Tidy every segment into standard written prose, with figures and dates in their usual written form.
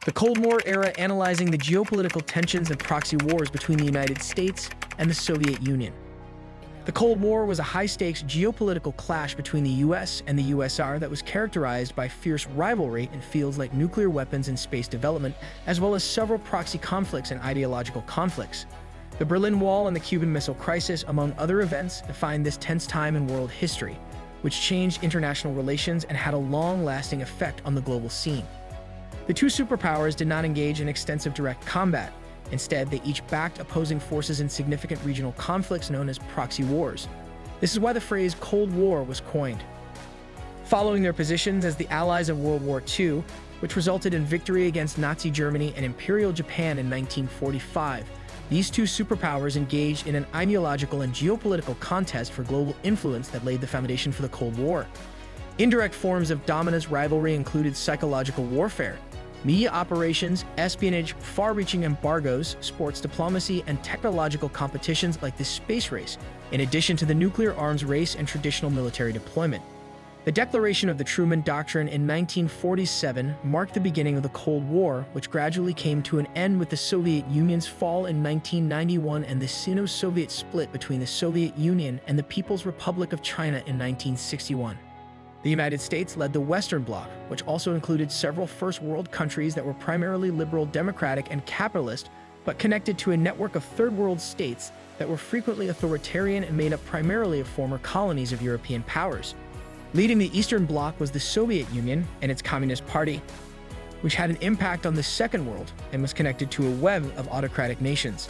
The Cold War era analyzing the geopolitical tensions and proxy wars between the United States and the Soviet Union. The Cold War was a high-stakes geopolitical clash between the US and the USSR that was characterized by fierce rivalry in fields like nuclear weapons and space development, as well as several proxy conflicts and ideological conflicts. The Berlin Wall and the Cuban Missile Crisis, among other events, defined this tense time in world history, which changed international relations and had a long-lasting effect on the global scene. The two superpowers did not engage in extensive direct combat. Instead, they each backed opposing forces in significant regional conflicts known as proxy wars. This is why the phrase Cold War was coined. Following their positions as the allies of World War II, which resulted in victory against Nazi Germany and Imperial Japan in 1945, these two superpowers engaged in an ideological and geopolitical contest for global influence that laid the foundation for the Cold War. Indirect forms of dominance rivalry included psychological warfare, media operations, espionage, far-reaching embargoes, sports diplomacy, and technological competitions like the space race, in addition to the nuclear arms race and traditional military deployment. The declaration of the Truman Doctrine in 1947 marked the beginning of the Cold War, which gradually came to an end with the Soviet Union's fall in 1991 and the Sino-Soviet split between the Soviet Union and the People's Republic of China in 1961. The United States led the Western Bloc, which also included several First World countries that were primarily liberal, democratic, and capitalist, but connected to a network of Third World states that were frequently authoritarian and made up primarily of former colonies of European powers. Leading the Eastern Bloc was the Soviet Union and its Communist Party, which had an impact on the Second World and was connected to a web of autocratic nations.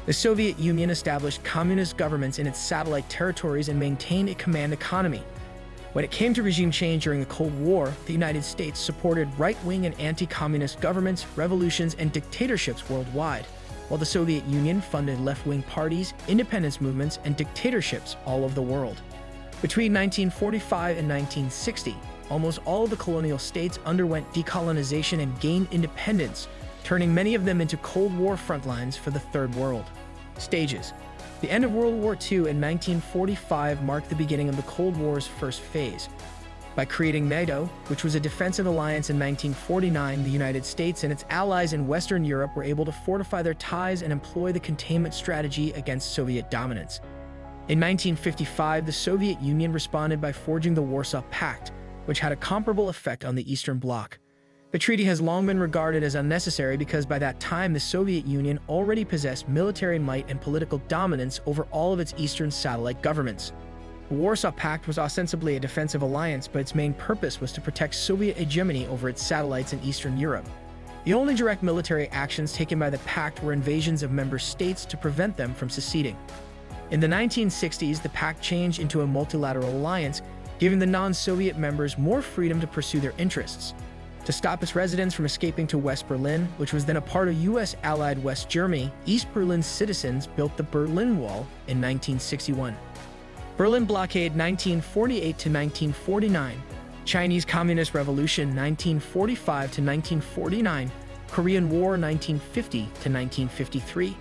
The Soviet Union established communist governments in its satellite territories and maintained a command economy. When it came to regime change during the Cold War, the United States supported right-wing and anti-communist governments, revolutions, and dictatorships worldwide, while the Soviet Union funded left-wing parties, independence movements, and dictatorships all over the world. Between 1945 and 1960, almost all of the colonial states underwent decolonization and gained independence, turning many of them into Cold War frontlines for the Third World. Stages. The end of World War II in 1945 marked the beginning of the Cold War's first phase. By creating NATO, which was a defensive alliance in 1949, the United States and its allies in Western Europe were able to fortify their ties and employ the containment strategy against Soviet dominance. In 1955, the Soviet Union responded by forging the Warsaw Pact, which had a comparable effect on the Eastern Bloc. The treaty has long been regarded as unnecessary because by that time the Soviet Union already possessed military might and political dominance over all of its eastern satellite governments. The Warsaw Pact was ostensibly a defensive alliance, but its main purpose was to protect Soviet hegemony over its satellites in Eastern Europe. The only direct military actions taken by the pact were invasions of member states to prevent them from seceding. In the 1960s, the pact changed into a multilateral alliance, giving the non-Soviet members more freedom to pursue their interests. To stop its residents from escaping to West Berlin, which was then a part of U.S. allied West Germany, East Berlin's citizens built the Berlin Wall in 1961. Berlin Blockade 1948 to 1949, Chinese Communist Revolution 1945 to 1949, Korean War 1950 to 1953,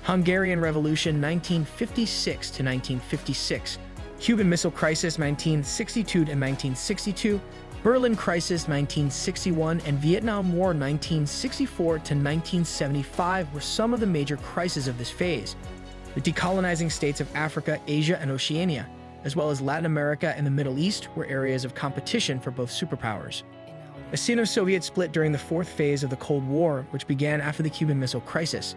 Hungarian Revolution 1956 to 1956, Cuban Missile Crisis 1962 to 1962, Berlin Crisis 1961, and Vietnam War 1964 to 1975 were some of the major crises of this phase. The decolonizing states of Africa, Asia, and Oceania, as well as Latin America and the Middle East, were areas of competition for both superpowers. A Sino-Soviet split during the fourth phase of the Cold War, which began after the Cuban Missile Crisis.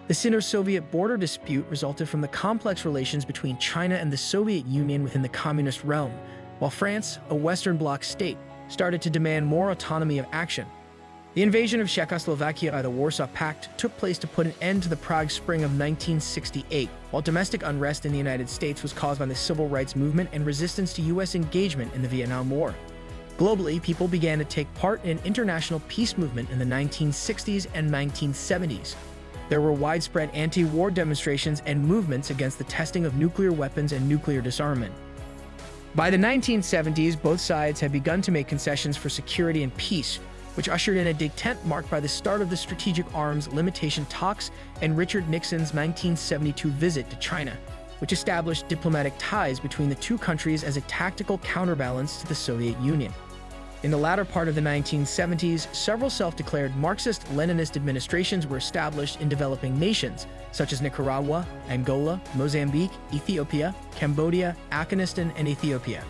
The Sino-Soviet border dispute resulted from the complex relations between China and the Soviet Union within the communist realm, while France, a Western Bloc state, started to demand more autonomy of action. The invasion of Czechoslovakia by the Warsaw Pact took place to put an end to the Prague Spring of 1968, while domestic unrest in the United States was caused by the civil rights movement and resistance to U.S. engagement in the Vietnam War. Globally, people began to take part in an international peace movement in the 1960s and 1970s. There were widespread anti-war demonstrations and movements against the testing of nuclear weapons and nuclear disarmament. By the 1970s, both sides had begun to make concessions for security and peace, which ushered in a détente marked by the start of the strategic arms limitation talks and Richard Nixon's 1972 visit to China, which established diplomatic ties between the two countries as a tactical counterbalance to the Soviet Union. In the latter part of the 1970s, several self-declared Marxist-Leninist administrations were established in developing nations, such as Nicaragua, Angola, Mozambique, Ethiopia, Cambodia, Afghanistan, and Ethiopia.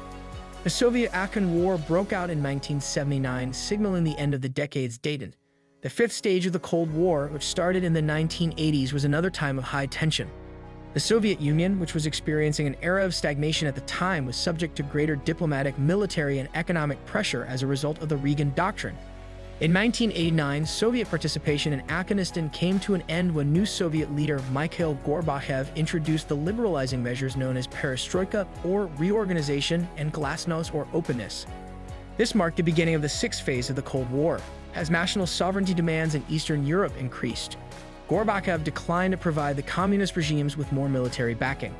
The Soviet-Afghan War broke out in 1979, signaling the end of the decade's dated. The fifth stage of the Cold War, which started in the 1980s, was another time of high tension. The Soviet Union, which was experiencing an era of stagnation at the time, was subject to greater diplomatic, military, and economic pressure as a result of the Reagan Doctrine. In 1989, Soviet participation in Afghanistan came to an end when new Soviet leader Mikhail Gorbachev introduced the liberalizing measures known as perestroika, or reorganization, and glasnost, or openness. This marked the beginning of the sixth phase of the Cold War, as national sovereignty demands in Eastern Europe increased. Gorbachev declined to provide the communist regimes with more military backing.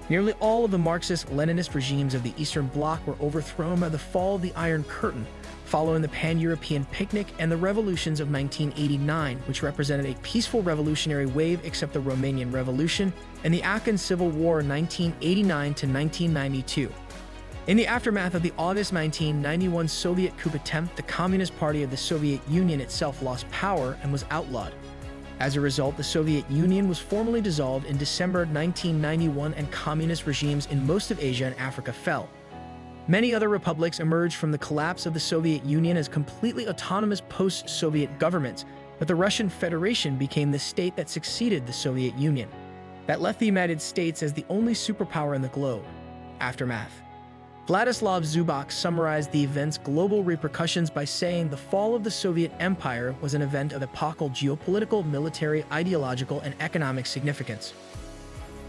Nearly all of the Marxist-Leninist regimes of the Eastern Bloc were overthrown by the fall of the Iron Curtain, following the Pan-European Picnic and the revolutions of 1989, which represented a peaceful revolutionary wave except the Romanian Revolution and the Afghan Civil War 1989 to 1992. In the aftermath of the August 1991 Soviet coup attempt, the Communist Party of the Soviet Union itself lost power and was outlawed. As a result, the Soviet Union was formally dissolved in December 1991, and communist regimes in most of Asia and Africa fell. Many other republics emerged from the collapse of the Soviet Union as completely autonomous post-Soviet governments, but the Russian Federation became the state that succeeded the Soviet Union. That left the United States as the only superpower in the globe. Aftermath. Vladislav Zubak summarized the event's global repercussions by saying the fall of the Soviet Empire was an event of epochal geopolitical, military, ideological, and economic significance.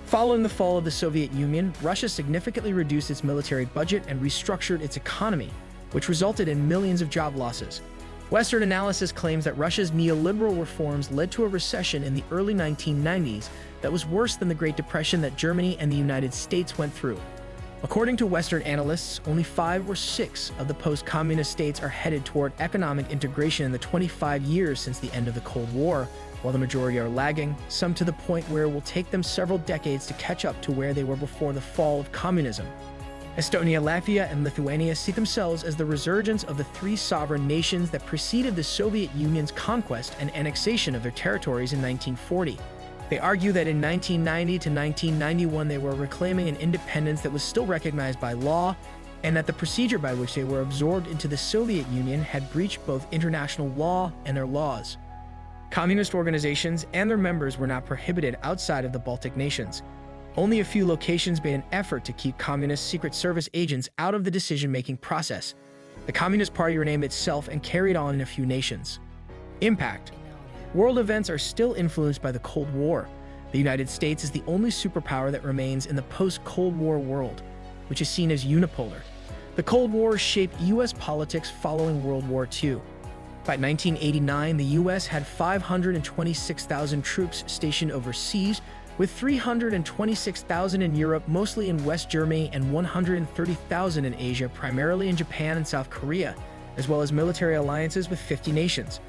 Following the fall of the Soviet Union, Russia significantly reduced its military budget and restructured its economy, which resulted in millions of job losses. Western analysis claims that Russia's neoliberal reforms led to a recession in the early 1990s that was worse than the Great Depression that Germany and the United States went through. According to Western analysts, only 5 or 6 of the post-communist states are headed toward economic integration in the 25 years since the end of the Cold War, while the majority are lagging, some to the point where it will take them several decades to catch up to where they were before the fall of communism. Estonia, Latvia, and Lithuania see themselves as the resurgence of the 3 sovereign nations that preceded the Soviet Union's conquest and annexation of their territories in 1940. They argue that in 1990 to 1991 they were reclaiming an independence that was still recognized by law, and that the procedure by which they were absorbed into the Soviet Union had breached both international law and their laws. Communist organizations and their members were not prohibited outside of the Baltic nations. Only a few locations made an effort to keep communist Secret Service agents out of the decision-making process. The Communist Party renamed itself and carried on in a few nations. Impact. World events are still influenced by the Cold War. The United States is the only superpower that remains in the post-Cold War world, which is seen as unipolar. The Cold War shaped U.S. politics following World War II. By 1989, the U.S. had 526,000 troops stationed overseas, with 326,000 in Europe, mostly in West Germany, and 130,000 in Asia, primarily in Japan and South Korea, as well as military alliances with 50 nations.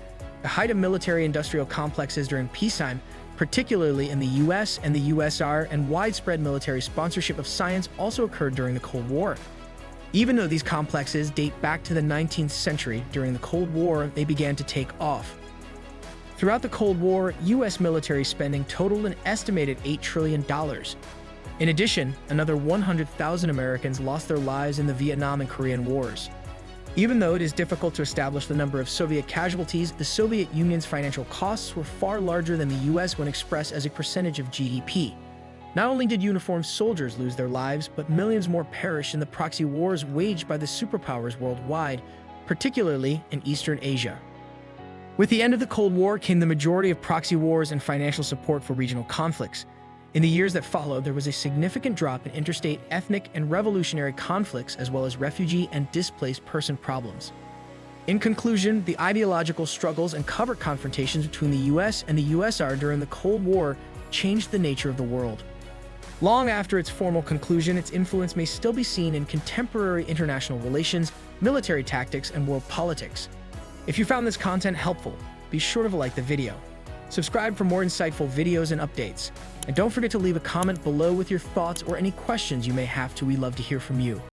The height of military-industrial complexes during peacetime, particularly in the US and the USSR, and widespread military sponsorship of science also occurred during the Cold War. Even though these complexes date back to the 19th century, during the Cold War, they began to take off. Throughout the Cold War, US military spending totaled an estimated $8 trillion. In addition, another 100,000 Americans lost their lives in the Vietnam and Korean Wars. Even though it is difficult to establish the number of Soviet casualties, the Soviet Union's financial costs were far larger than the US when expressed as a percentage of GDP. Not only did uniformed soldiers lose their lives, but millions more perished in the proxy wars waged by the superpowers worldwide, particularly in Eastern Asia. With the end of the Cold War came the majority of proxy wars and financial support for regional conflicts. In the years that followed, there was a significant drop in interstate, ethnic, and revolutionary conflicts, as well as refugee and displaced person problems. In conclusion, the ideological struggles and covert confrontations between the US and the USSR during the Cold War changed the nature of the world. Long after its formal conclusion, its influence may still be seen in contemporary international relations, military tactics, and world politics. If you found this content helpful, be sure to like the video. Subscribe for more insightful videos and updates. And don't forget to leave a comment below with your thoughts or any questions you may have. We'd love to hear from you.